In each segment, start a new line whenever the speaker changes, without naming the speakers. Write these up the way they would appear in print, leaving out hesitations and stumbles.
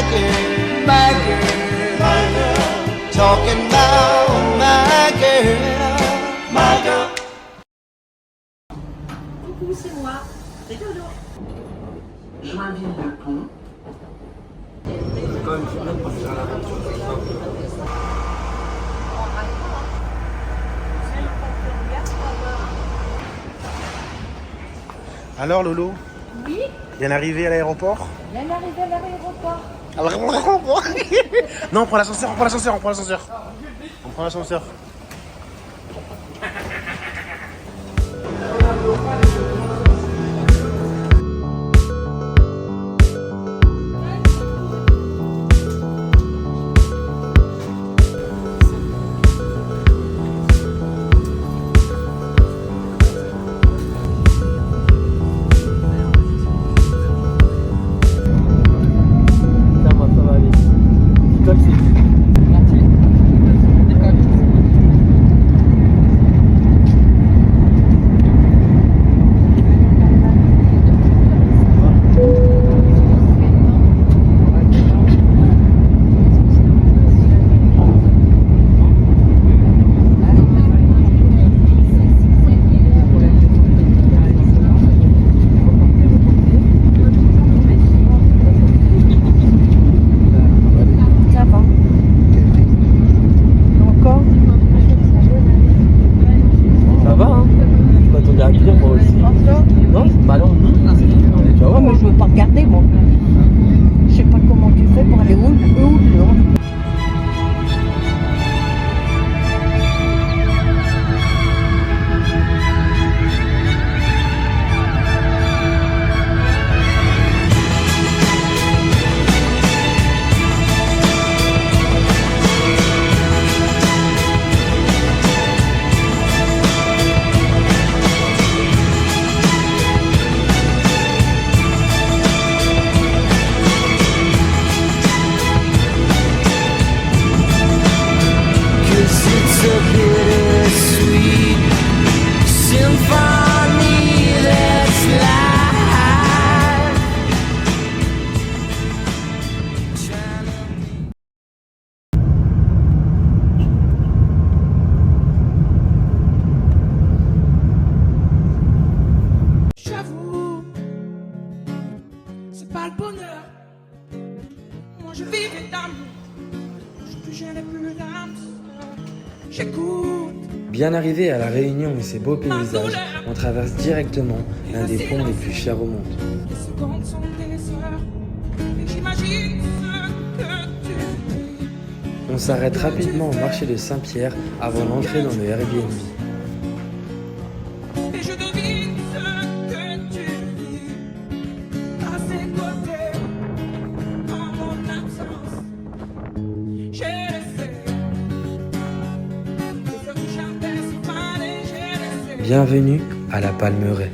my girl, talking about my girl, my girl.
Coucou, c'est moi, c'est Dodo.
Joinville de Pont.
Quand même, c'est bien de partir à l'aventure comme ça.
Alors Lolo,
Oui,
bien arrivé à l'aéroport?
bien arrivé à l'aéroport.
Non, on prend l'ascenseur, on prend l'ascenseur, on prend l'ascenseur. On prend l'ascenseur.
Bien arrivé à La Réunion et ses beaux paysages, on traverse directement l'un des ponts les plus chers au monde. On s'arrête rapidement au marché de Saint-Pierre avant d'entrer dans le Airbnb. Bienvenue à la Palmeraie.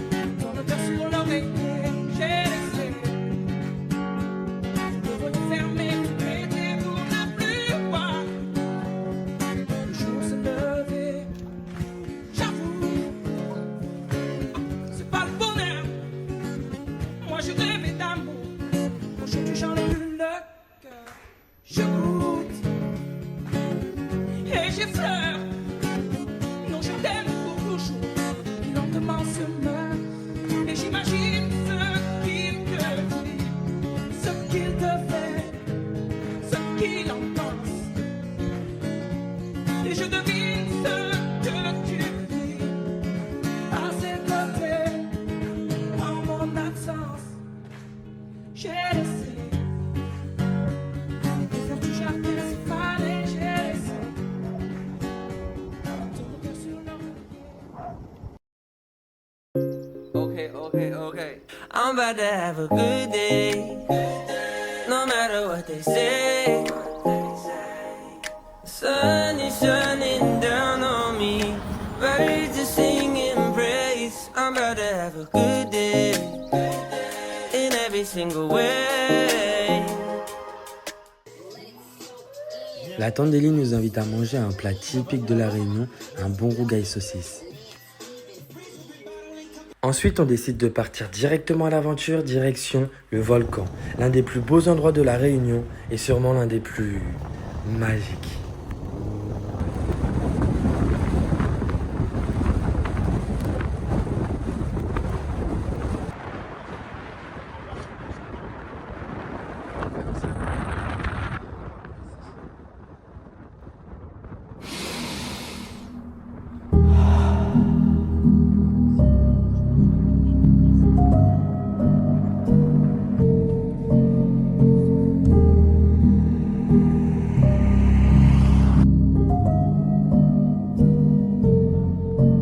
Okay. I'm about to have a good day. No matter what they say. The sun is shining down on me. Birds are singing praise. I'm about to have a good day. In every single way.
La Tandélie nous invite à manger un plat typique de La Réunion, un bon rougail saucisse. Ensuite, on décide de partir directement à l'aventure, direction le volcan. L'un des plus beaux endroits de la Réunion et sûrement l'un des plus magiques.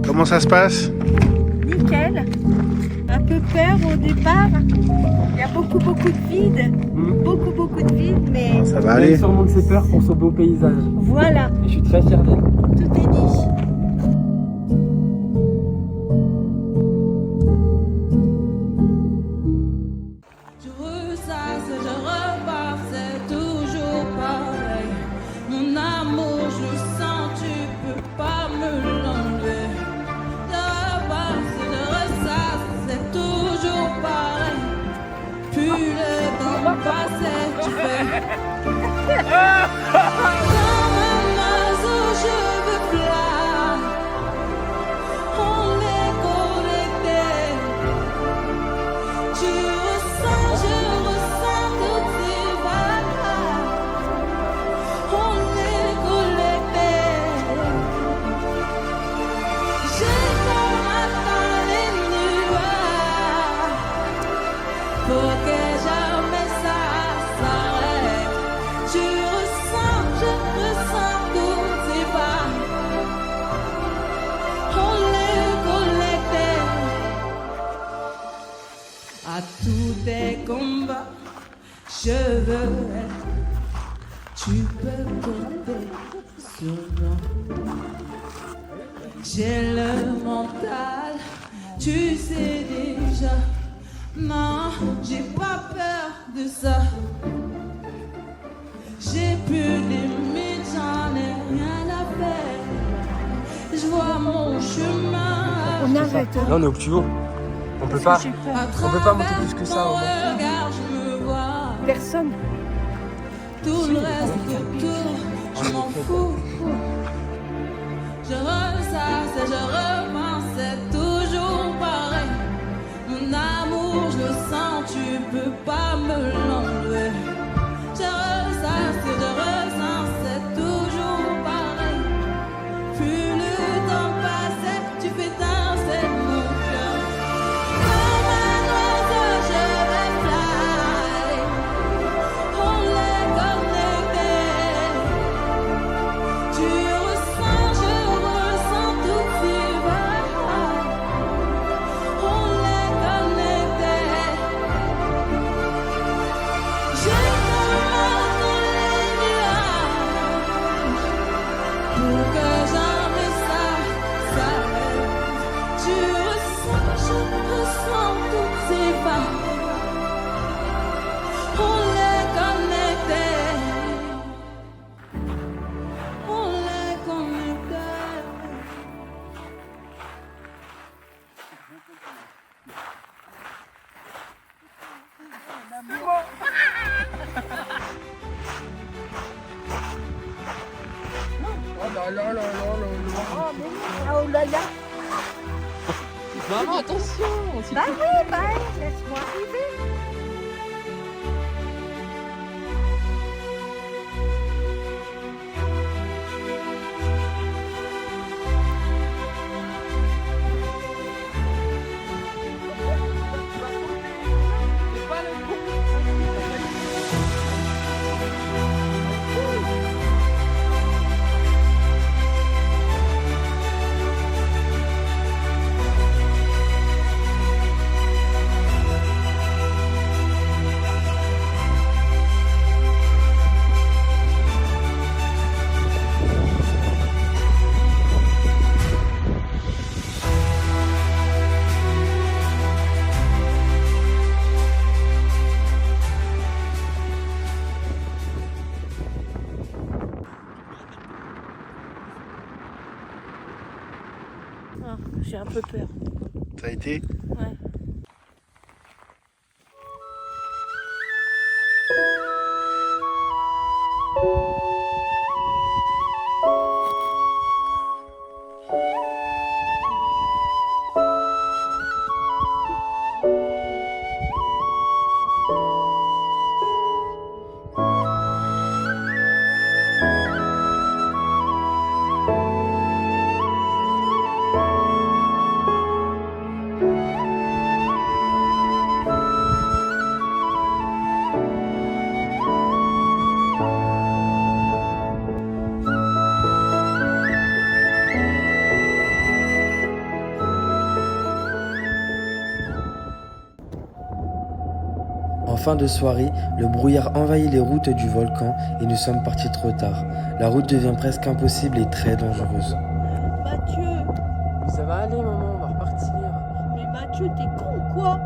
Comment ça se passe?
Nickel. Un peu peur au départ. Il y a beaucoup de vide. Beaucoup de vide, mais
Ça va aller.
surmonte ses peurs pour ce beau paysage.
voilà,
Et je suis très fier d'elle.
tout est dit.
Je ressasse, je repars, c'est toujours pareil. Mon amour, je le sens, tu peux pas me l'enlever. Je repasse, je ressasse, c'est toujours pareil. Plus le temps passe, tu fais. Comme un oiseau, je veux fly. On est connectés. Tu ressens, je ressens toutes ces vagues. On est connectés. J'ai comme atteint les nuages. Faut que jamais ça s'arrête. Tu ressens, je ressens toutes ces vagues. On est connectés. À tous tes combats, je veux être. Tu peux compter sur moi. J'ai le mental, tu sais déjà. Non, j'ai pas peur de ça. J'ai plus de limites, j'en ai rien à faire. Je vois mon chemin.
On arrête.
Là, on est au plus haut. On peut pas.
J'ai peur.
À
On peut pas monter plus que ça,
ton
au moins.
regard, je me vois.
Personne.
Tout le reste autour, je m'en fous. Je ressasse et je repense, c'est toujours pareil. Mon amour, je le sens, tu peux pas me l'enlever. Je ressasse et je ressens, c'est toujours pareil. Plus le temps passe, tu fais danser mon cœur. Comme un oiseau, je vais fly. On est connectés. Tu ressens, je ressens toutes ces vagues. On est connectés. J'ai comme atteint les nuages. Pour que jamais ça s'arrête. Tu ressens, je ressens toutes ces vagues. On est connectés. On est connectés.
Oh là là. Maman, attention. Bah oui, bah laisse-moi arriver. J'ai un peu peur.
T'as été?
Ouais.
En fin de soirée, le brouillard envahit les routes du volcan et nous sommes partis trop tard. La route devient presque impossible et très dangereuse.
Mathieu,
Ça va aller maman, on va repartir.
mais Mathieu, t'es con ou quoi?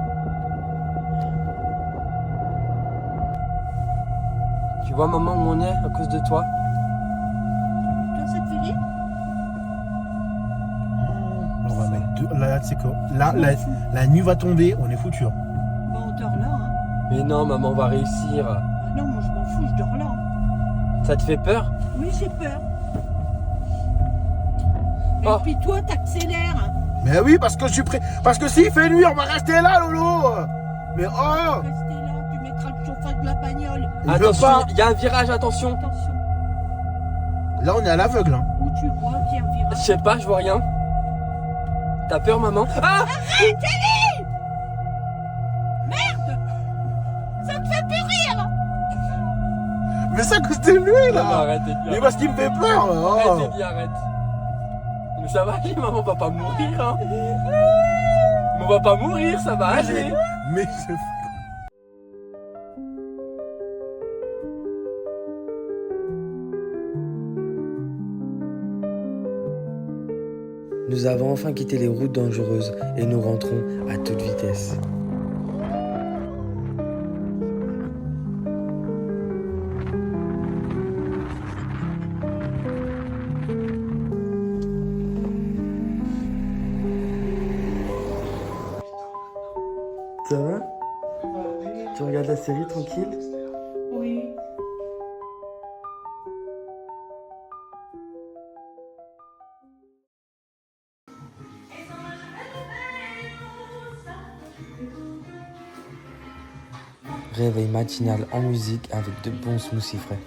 Tu vois maman où on est à cause de toi?
Toi, ça te fait rire?
On va mettre deux. Là, tu sais quoi? Là, la nuit va tomber, on est foutu.
Bah, on dort là, hein.
Mais non maman, on va réussir.
Ah non, moi, je m'en fous, je dors là.
Ça te fait peur?
Oui, j'ai peur.
Oh.
Et puis toi, t'accélères.
Mais oui, parce que je suis prêt. Parce que s'il fait nuit, on va rester là, Lolo. Mais oh!
Restez là, tu mettras le chauffage de la bagnole.
Il veut
Attention,
pas.
il y a un virage, attention.
Attention,
Là, on est à l'aveugle. Hein.
où tu vois, viens,
Je
virage.
sais pas, je vois rien. T'as peur maman? Ah!
Ça me fait plus rire.
Mais ça cause de lui,
Non,
là.
arrête, t'es bien.
Mais parce qu'il me fait peur. Oh.
Arrête, Teddy, arrête. Mais ça va aller, maman, on va pas mourir, hein. Mais on va pas mourir, ça va aller.
Mais
Nous avons enfin quitté les routes dangereuses et nous rentrons à toute vitesse. Ça va? Tu regardes la série tranquille?
Oui.
Réveil matinal en musique avec de bons smoothies frais.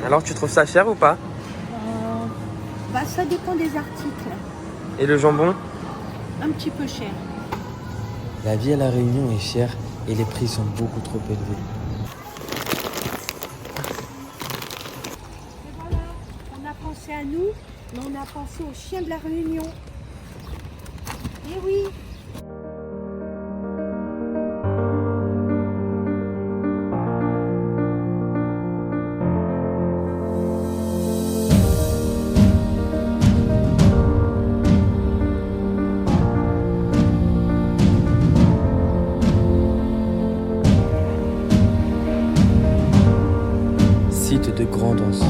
Alors tu trouves ça cher ou pas?
Bah, ça dépend des articles.
Et le jambon?
Un petit peu cher.
La vie à La Réunion est chère et les prix sont beaucoup trop élevés.
Et voilà, on a pensé à nous, mais on a pensé aux chiens de la Réunion. Eh oui.
Site de Grand'Anse.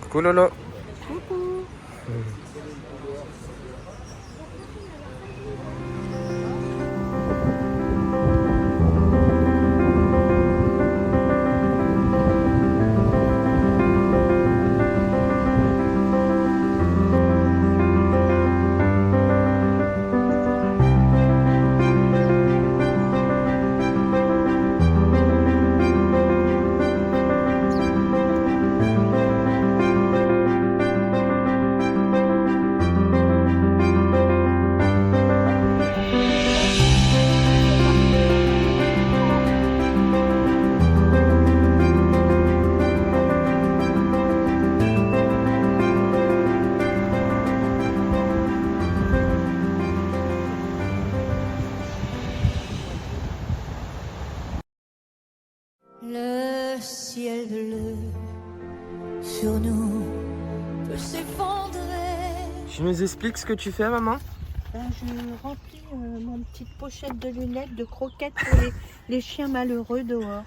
Coucou Lolo.
Coucou.
Le ciel bleu sur nous peut s'effondrer.
Tu nous expliques ce que tu fais, maman?
Je remplis mon petite pochette de lunettes, de croquettes pour les chiens malheureux dehors.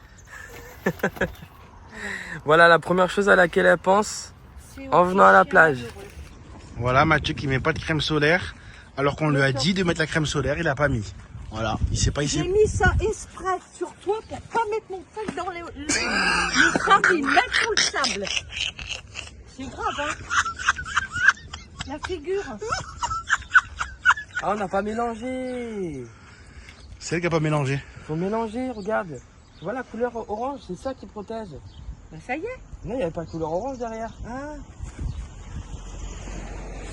Voilà la première chose à laquelle elle pense
C'est
en
aux
venant à la
chiens
plage.
malheureux.
Voilà, Mathieu qui met pas de crème solaire, alors qu'on lui a dit de mettre la crème solaire, il a pas mis. Voilà, il sait pas
J'ai
ici.
mis ça exprès sur toi pour pas mettre mon sac dans le sable, il met tout le sable. C'est grave, hein? La figure.
Ah, on n'a pas mélangé.
C'est elle qui a pas mélangé.
Faut mélanger, regarde. Tu vois la couleur orange, c'est ça qui protège.
Bah ça y est.
Non, il n'y avait pas de couleur orange derrière.
Ah.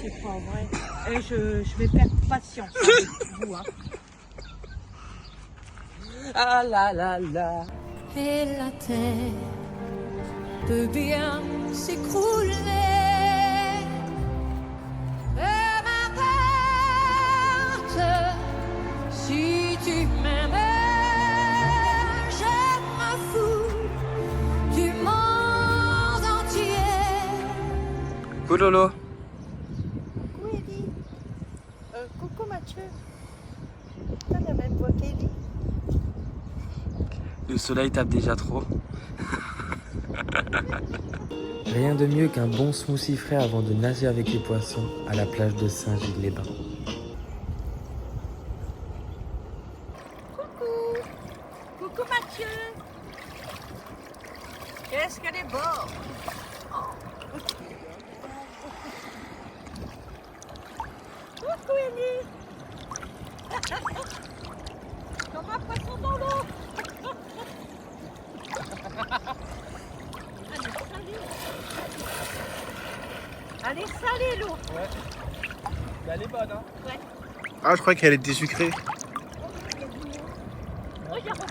C'est pas vrai. Et je vais perdre patience avec vous, hein.
Ah là là là.
Et la terre peut bien s'écrouler. Peu m'importe si tu m'aimes, je m'en fous du monde entier.
Coucou Lolo.
Coucou Ellie. Coucou Mathieu. T'as la même voix qu'Ellie.
Le soleil tape déjà trop. Rien de mieux qu'un bon smoothie frais avant de nager avec les poissons à la plage de Saint-Gilles-les-Bains.
Coucou. Coucou Mathieu. Qu'est-ce qu'elle est bonne. Coucou Ellie. Comme un poisson dans l'eau. Elle est salée l'eau.
Elle est bonne, hein?
Ah, je crois qu'elle était sucrée.
Regarde.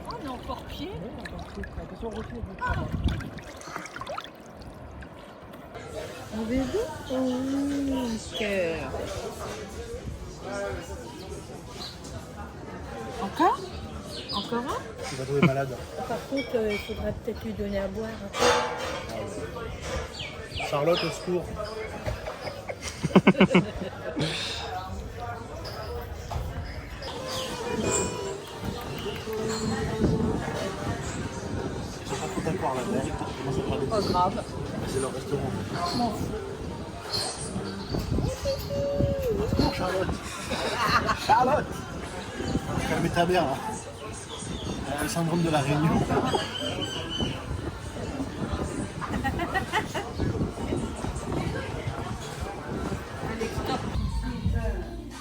On est encore pied. Avez-vous? Oh, cœur. Encore? Encore un?
Tu vas tomber malade.
Par contre, il faudrait peut-être lui donner à boire.
Charlotte, au secours. Ils sont pas trop d'accord là-dedans. Ils commencent à parler de
Pas grave.
c'est leur restaurant.
Je m'en fous.
Au secours, Charlotte. Charlotte. Calme ta mère là. Elle a le syndrome de la Réunion.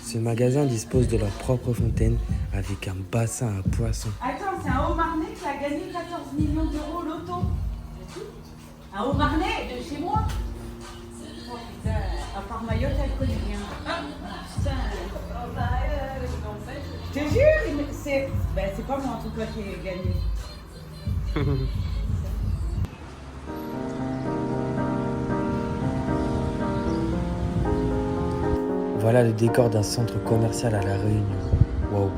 Ce magasin dispose de leur propre fontaine avec un bassin à poissons.
Attends, c'est un Haut-Marnais qui a gagné 14 millions d'euros au loto. Un Haut-Marnais de chez moi. Oh putain, à part Mayotte, elle connaît rien. Putain. Je te jure, c'est pas moi en tout cas qui ai gagné.
Voilà le décor d'un centre commercial à La Réunion. Wow.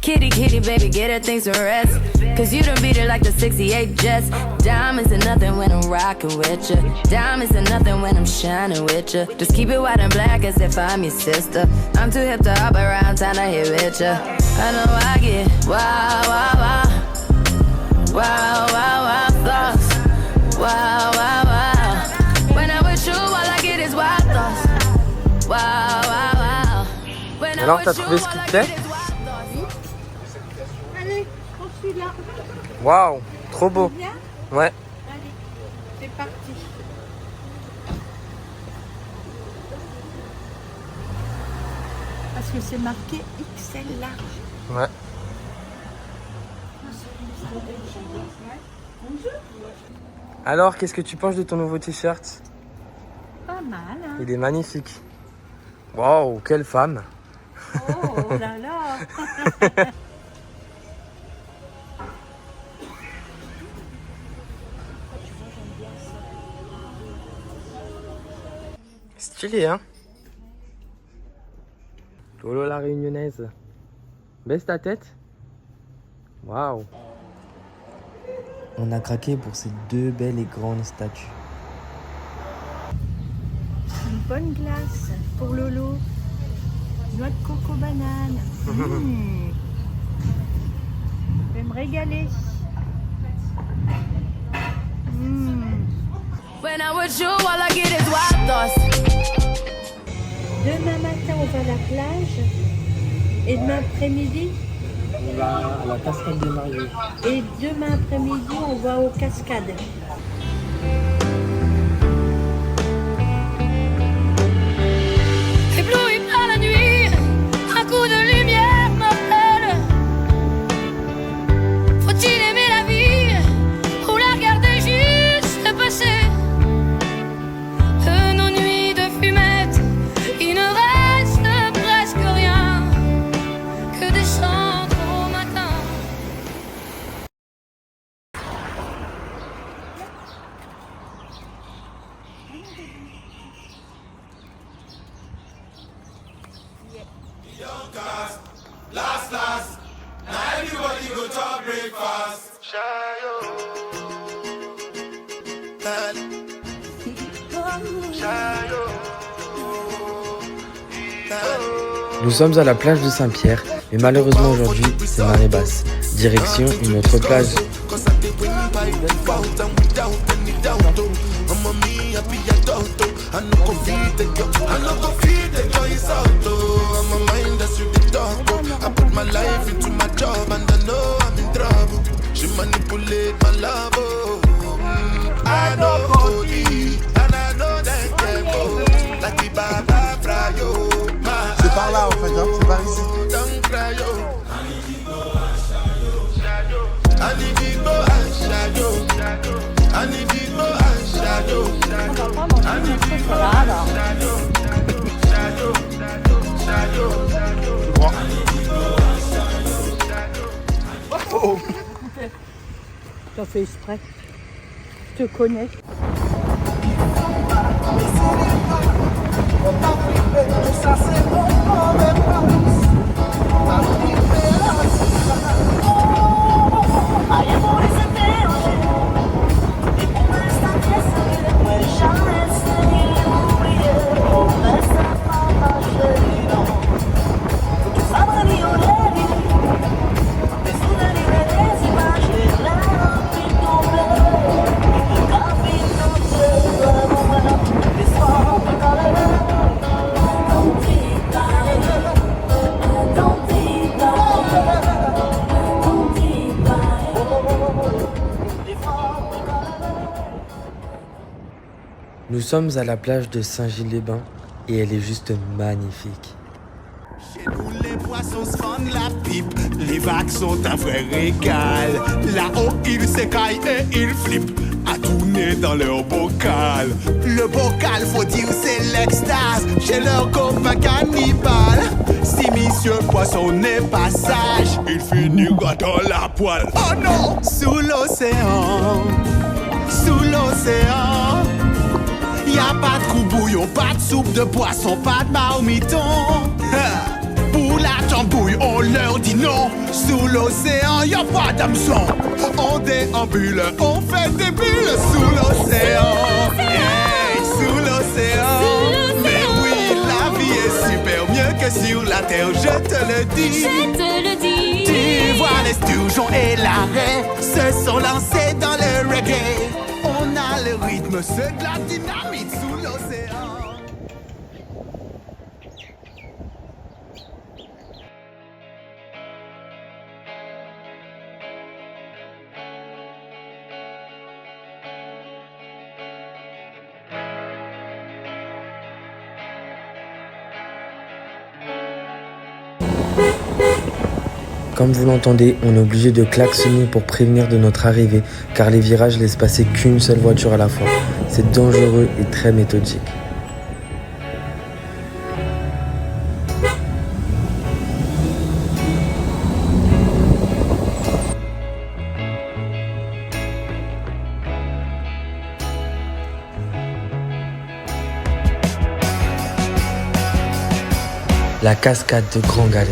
Kitty, kitty, baby, get her things to rest. Cause you done beat her like the 68 Jets. Diamonds are nothing when I'm rockin' with ya. Diamonds are nothing when I'm shining with ya. Just keep it white and black as if I'm your sister. I'm too hip to hop around, time to hit with ya. I know I get wow, wow, wow. Wow, wow, wow, thoughts. Wow, wow, wow. When I'm with you, all I get is wild thoughts. Wow, wow, wow. When I'm
Alors, t'as
with you,
trouvé ce
all
qui
I
te
get
plaît?
is wild thoughts.
Allez, on suit là.
Waouh, trop beau.
Bien.
Ouais.
Allez, c'est parti. Parce que c'est marqué XL large.
Ouais. Alors, qu'est-ce que tu penses de ton nouveau t-shirt?
Pas mal, hein?
Il est magnifique. Waouh, quelle femme.
Oh là là.
Stylé, hein? Lolo la réunionnaise. Baisse ta tête. Waouh. On a craqué pour ces deux belles et grandes statues.
Une bonne glace pour Lolo. Noix de coco banane. Je vais me régaler.
When I'm with you, all I get is wild thoughts.
Demain matin, on va à la plage. Et demain après-midi.
On va à la cascade des mariés.
Et demain après-midi, on va aux cascades.
Ébloui par la nuit, un coup de lumière m'appelle. Faut-il aimer la vie ou la regarder juste passer? De nos nuits de fumette, il ne reste presque rien que des cendres au matin.
Nous sommes à la plage de Saint-Pierre, mais malheureusement aujourd'hui, c'est marée basse. Direction une autre plage.
C'est par là en fait, hein, c'est par ici.
T'as fait exprès. Je te connais.
Nous sommes à la plage de Saint-Gilles-les-Bains et elle est juste magnifique.
Chez nous, les poissons se rendent la pipe, les vagues sont un vrai régal. Là-haut, ils s'écaillent et ils flippent à tourner dans leur bocal. Le bocal, faut dire, c'est l'extase chez leur copain cannibale. Si monsieur poisson n'est pas sage, il finira dans la poêle. Oh non! Sous l'océan, y'a pas de coup bouillon, pas de soupe de poisson, pas de marmiton. Pour la embrouille, on leur dit non. Sous l'océan, y a pas d'hameçon. On déambule, on fait des bulles sous l'océan. Hey, sous l'océan. Mais oui, la vie est super mieux que sur la terre, je te le dis.
Je te le dis.
Tu vois les Sturgeons et l'arrêt se sont lancés dans le reggae. On a le rythme, c'est de la dynamite sous l'océan.
Comme vous l'entendez, on est obligé de klaxonner pour prévenir de notre arrivée, car les virages laissent passer qu'une seule voiture à la fois. C'est dangereux et très méthodique. La cascade de Grand Galet.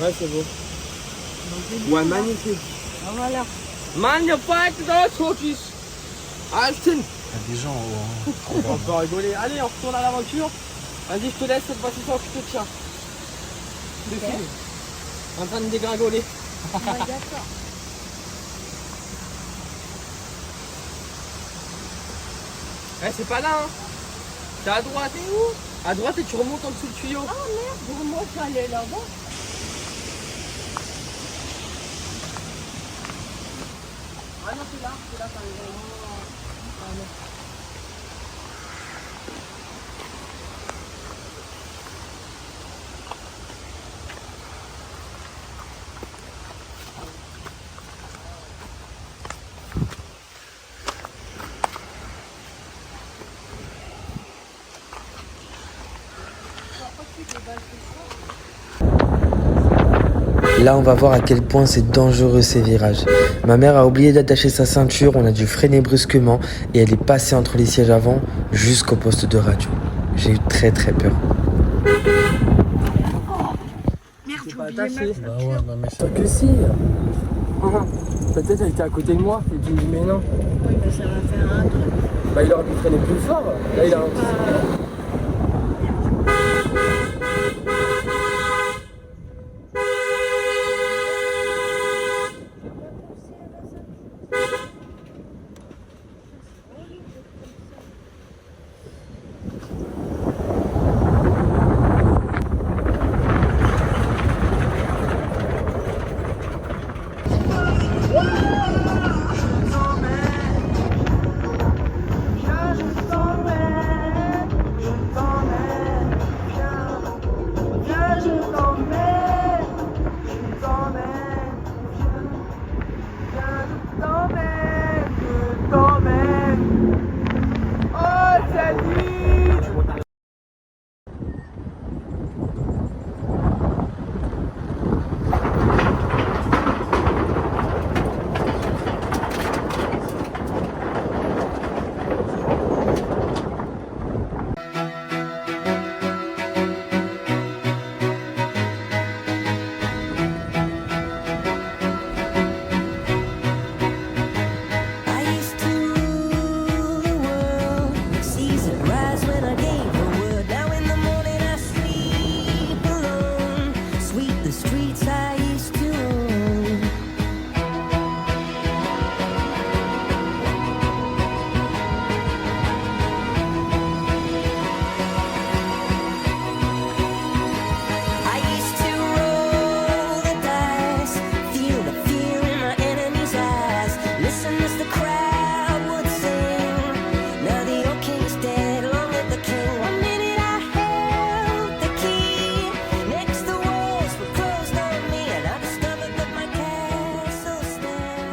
Ouais, c'est beau. Ouais, magnifique.
Ah, voilà.
Man, y'a pas été dans la Turkish. Altin.
Il y a des gens au
On peut rigoler. Allez, on retourne à l'aventure. Vas-y, je te laisse cette fois-ci sans que je te tiens. De fil. En train de dégringoler.
Ah, d'accord.
Eh, c'est pas là, hein. T'es à droite et où? À droite et tu remontes en dessous le tuyau.
Ah merde, je remonte, je vais aller là-bas.
Ah non, c'est là, t'as raison. Ah non.
Là, on va voir à quel point c'est dangereux ces virages. Ma mère a oublié d'attacher sa ceinture, on a dû freiner brusquement et elle est passée entre les sièges avant jusqu'au poste de radio. J'ai eu très peur.
Merde,
C'est
j'ai
pas
oublié
attaché.
ma
Bah ouais, non mais ça.
Que si. Peut-être elle était à côté de moi et tu me dis mais non.
Oui, mais ça va faire un truc.
Bah il aurait pu freiner plus fort. Là il a un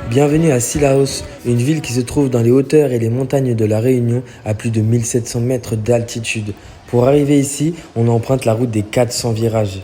Bienvenue à Cilaos, une ville qui se trouve dans les hauteurs et les montagnes de La Réunion à plus de 1700 mètres d'altitude. Pour arriver ici, on emprunte la route des 400 virages.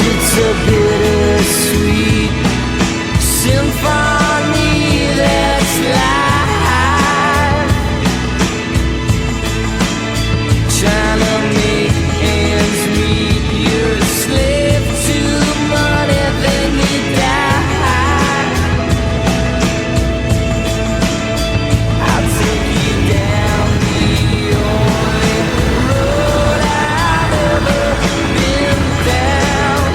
It's a bittersweet symphony that's life, trying to make ends meet. You're a slave to money, then you die. I'll take you down the only road I've ever been down.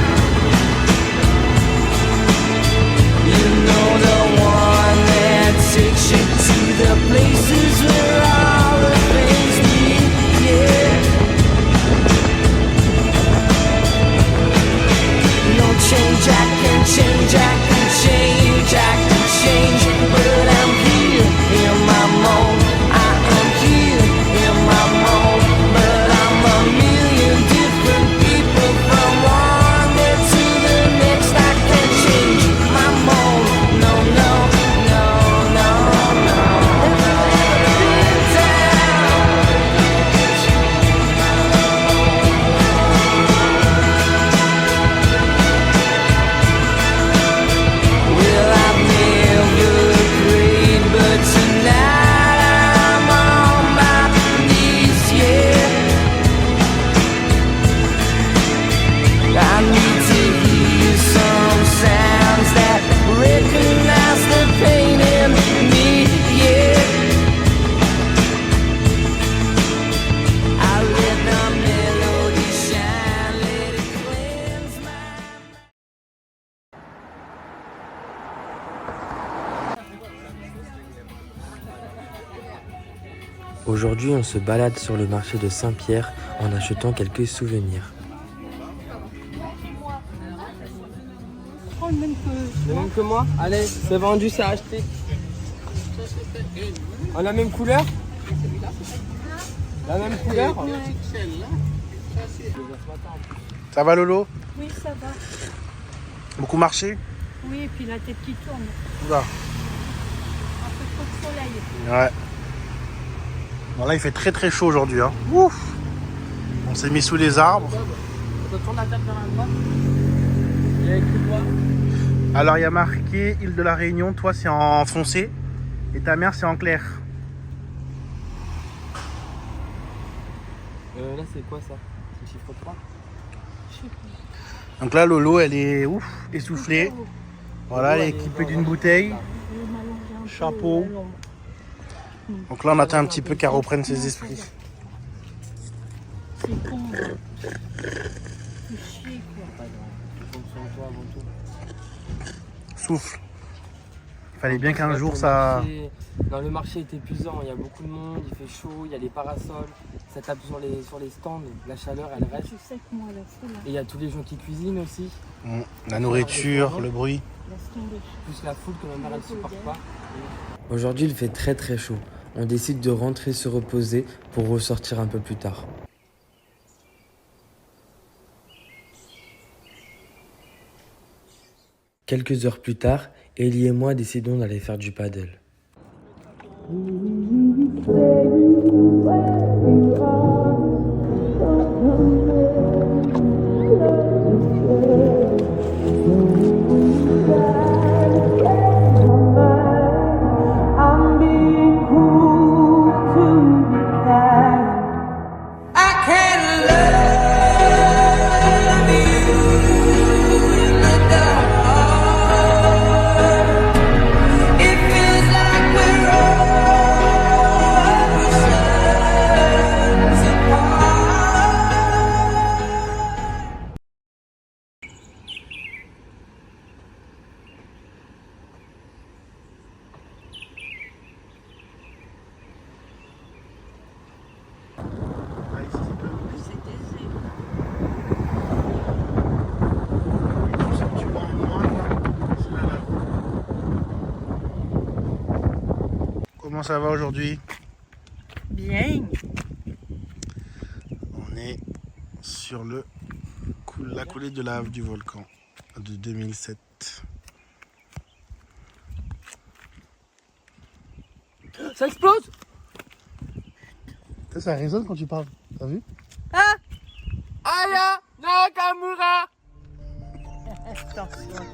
You know, the one that takes you to the places where all the things meet, yeah. No change, I can change, I can change, I can change. But I'm here in my mode, I am here in my mode. But I'm a million different people, from one day to the next. I can change my mode, no, no, no, no, no. Been down. Well, I've never prayed, but tonight I'm on my knees, yeah. I need to hear some sounds that recognize the pain in me, yeah. I let the melody shine, let it cleanse my.
Aujourd'hui, on se balade sur le marché de Saint-Pierre en achetant quelques souvenirs.
Prends le même que...
Le même que moi? Allez, c'est vendu, c'est acheté. En la même couleur? La même couleur?
Ça va Lolo?
Oui, ça va.
Beaucoup marché?
Oui, et puis la tête qui tourne.
Oula.
Un peu trop de soleil.
Ouais. Bon là il fait très très chaud aujourd'hui. Hein. Ouf. On s'est mis sous les arbres.
Retourne la tête vers la droite. Il y a écrit quoi?
Alors il y a marqué île de la Réunion, toi c'est en foncé et ta mère c'est en clair.
Là c'est quoi ça? C'est le chiffre 3?
Donc là Lolo elle est ouf, essoufflée. Voilà, elle est équipée d'une bouteille, chapeau. Donc là on attend un petit peu qu'elle reprenne ses esprits.
C'est con. C'est chier, quoi.
Souffle. Il fallait bien qu'un jour ça...
Non, le marché est épuisant, il y a beaucoup de monde, il fait chaud, il y a les parasols, ça tape sur les stands, la chaleur elle reste.
Je sais que moi, la foule,
Et il y a tous les gens qui cuisinent aussi,
La nourriture, le bruit.
laisse tomber.
plus la foule que ma mère elle supporte pas.
Aujourd'hui, il fait très très chaud. On décide de rentrer se reposer pour ressortir un peu plus tard. Quelques heures plus tard, Ellie et moi décidons d'aller faire du paddle.
Comment ça va aujourd'hui?
Bien.
On est sur la coulée de lave du volcan de 2007.
Ça explose!
Ça résonne quand tu parles, t'as vu?
Ah!
Aya Nakamura!
Attention.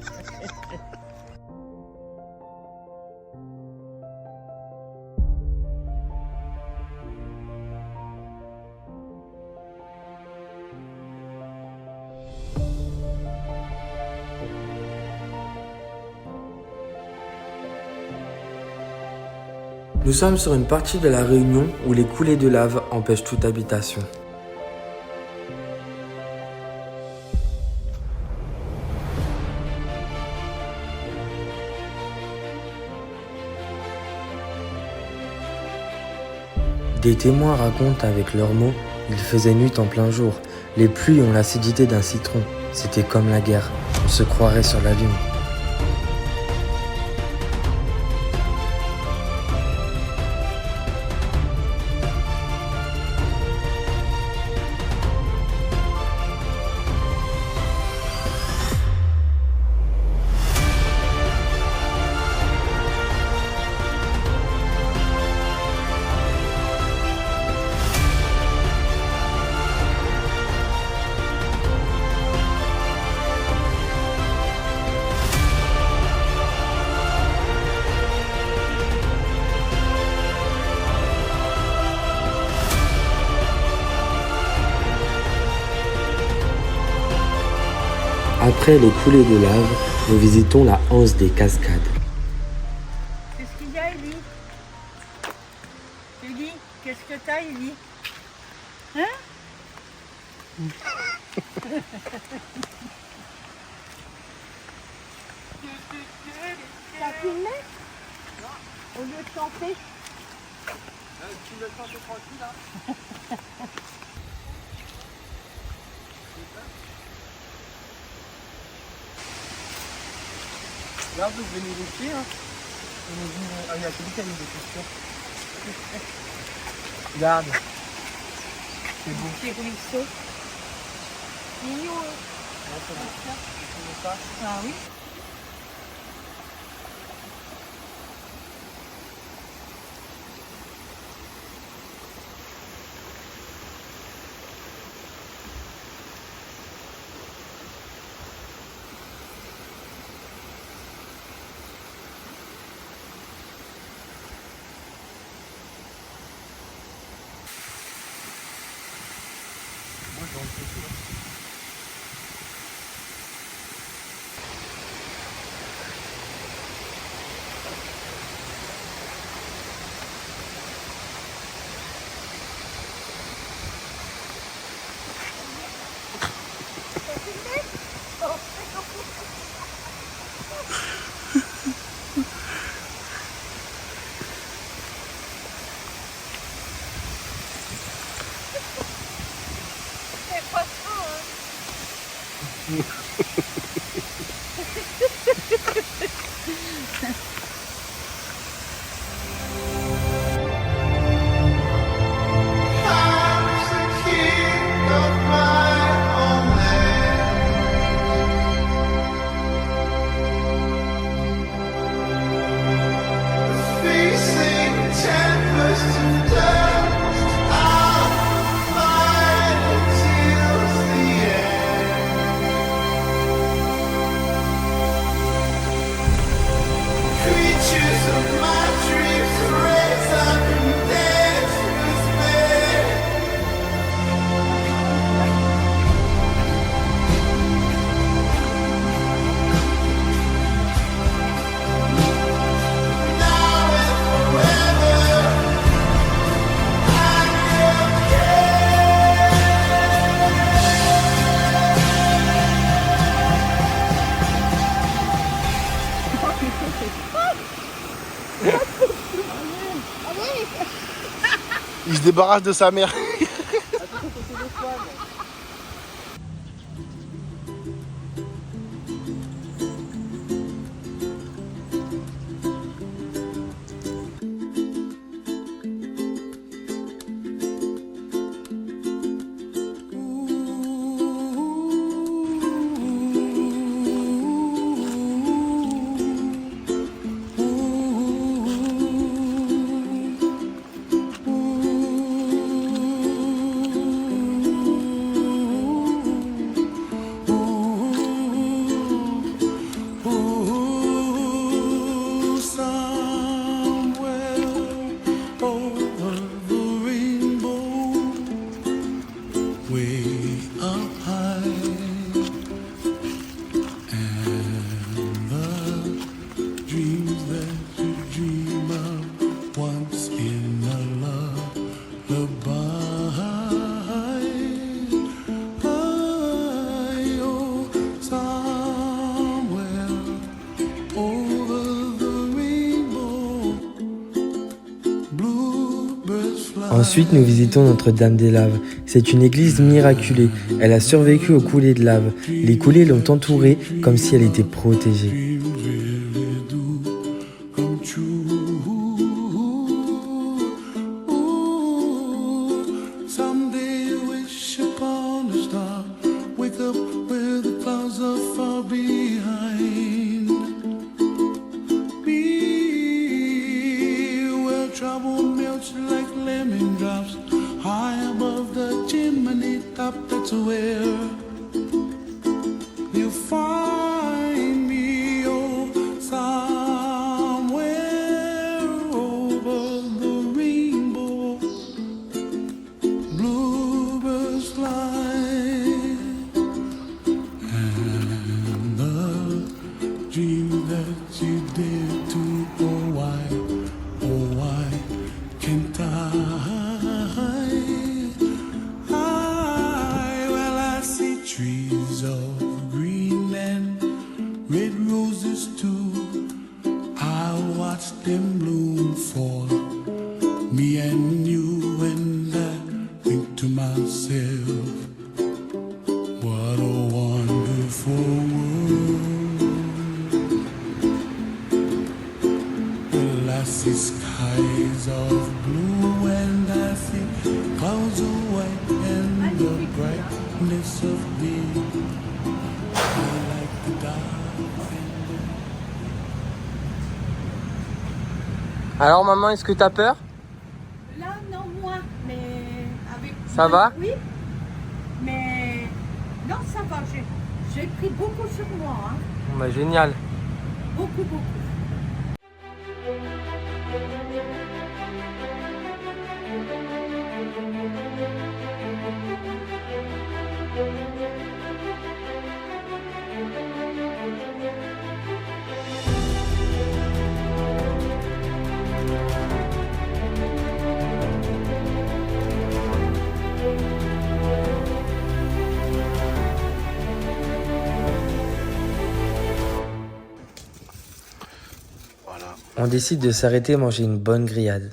Nous sommes sur une partie de la Réunion où les coulées de lave empêchent toute habitation. Des témoins racontent avec leurs mots, il faisait nuit en plein jour. Les pluies ont l'acidité d'un citron. C'était comme la guerre. On se croirait sur la lune. Après les coulées de lave, nous visitons la anse des cascades.
Qu'est-ce qu'il y a, Ellie? Ellie, qu'est-ce que t'as, Ellie? Hein? T'as filmé? Au lieu de chanter?
Tu veux chanter tranquille là? Là, vous venez les pieds, hein. Ah, il y a celui qui a mis des chaussures. Regarde. C'est beau.
Petit ruisseau. Mignon, hein?
Ouais, c'est bon. Tu veux ça?
Ah oui. C'est pas ça, hein?
Il se débarrasse de sa mère.
Ensuite, nous visitons Notre-Dame-des-Laves. C'est une église miraculée. Elle a survécu aux coulées de lave. Les coulées l'ont entourée comme si elle était protégée.
Alors maman, est-ce que t'as peur?
Là, non, moins, mais avec...
Ça va?
Oui, mais... Non, ça va, j'ai pris beaucoup sur moi, hein.
Bon, bah, génial.
Beaucoup.
On décide de s'arrêter manger une bonne grillade.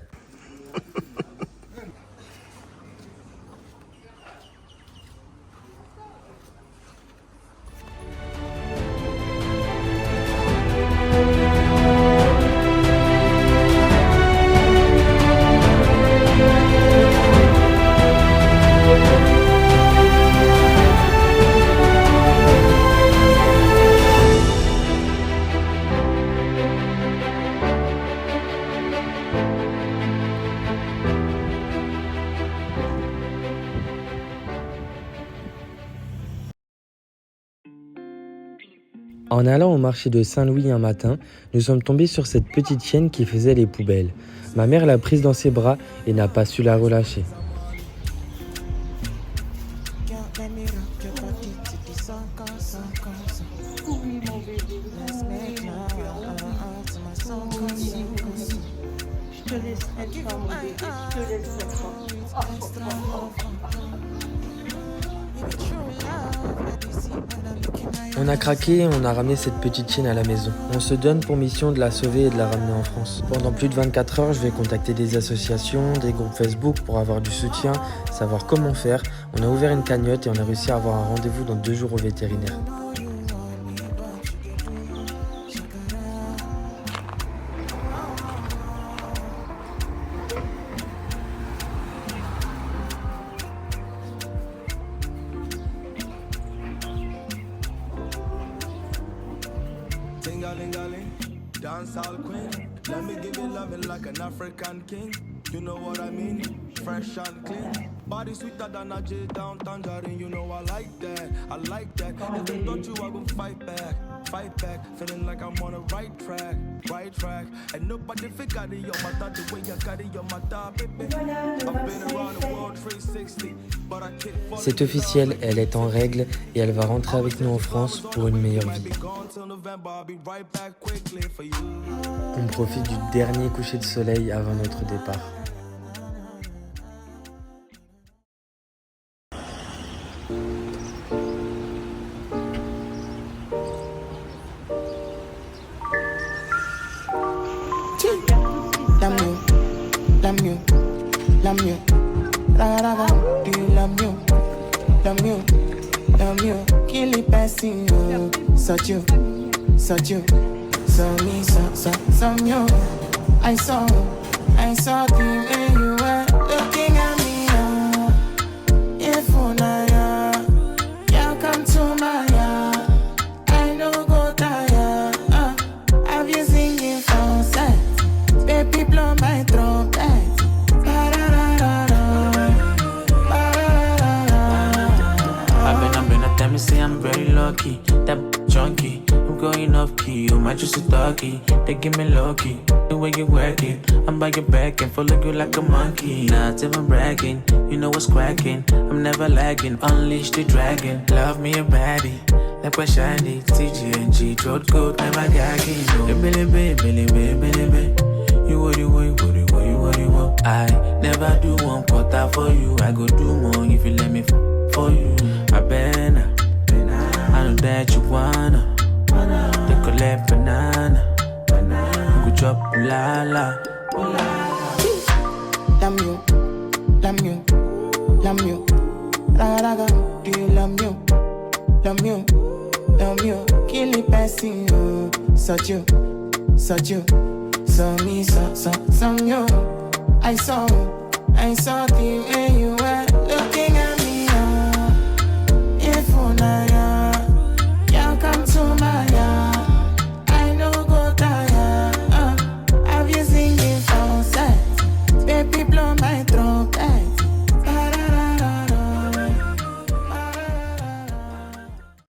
En allant au marché de Saint-Louis un matin, nous sommes tombés sur cette petite chienne qui faisait les poubelles. Ma mère l'a prise dans ses bras et n'a pas su la relâcher.
Je te laisserai pas, mon bébé, je te laisserai pas.
On a craqué et on a ramené cette petite chienne à la maison. On se donne pour mission de la sauver et de la ramener en France. Pendant plus de 24 heures, je vais contacter des associations, des groupes Facebook pour avoir du soutien, savoir comment faire. On a ouvert une cagnotte et on a réussi à avoir un rendez-vous dans 2 jours au vétérinaire.
Dancehall queen, let me give you loving like an African king. You know what I mean? Fresh and clean. Body sweeter than a J down tangerine. You know I like that. I like that. If they touch you, I will fight back. Fight back. Feeling like I'm on the right track. Right track. And nobody figure your matter the way you carry your matter, baby. I've been around the world 360.
C'est officiel, elle est en règle et elle va rentrer avec nous en France pour une meilleure vie. On profite du dernier coucher de soleil avant notre départ.
Love you. raga, do you love me? Love me, love you, kill it passing you. Such you, so me, so you. I saw the way you were looking at me. If only you come to my yard, I know go tired. Have you singing for set? Baby, blow my trumpet.
I've been, tell me say I'm very lucky. That junkie, I'm going off key. You might just a doggy. They give me low key. The way you work it, I'm by your back and follow you like a monkey. Not even bragging, you know what's cracking. I'm never lagging, unleash the dragon. Love me a baddie, like what shiny. TGNG, throat coat, never gagging. Billy. You what you want. I never do one quarter for you. I go do more if you let me for you. I better, I know that you wanna. They collect banana. You go drop la.
Love you, raga, do you love me? Love you, kill it passing you. Such you, so me, so you. I saw the way you were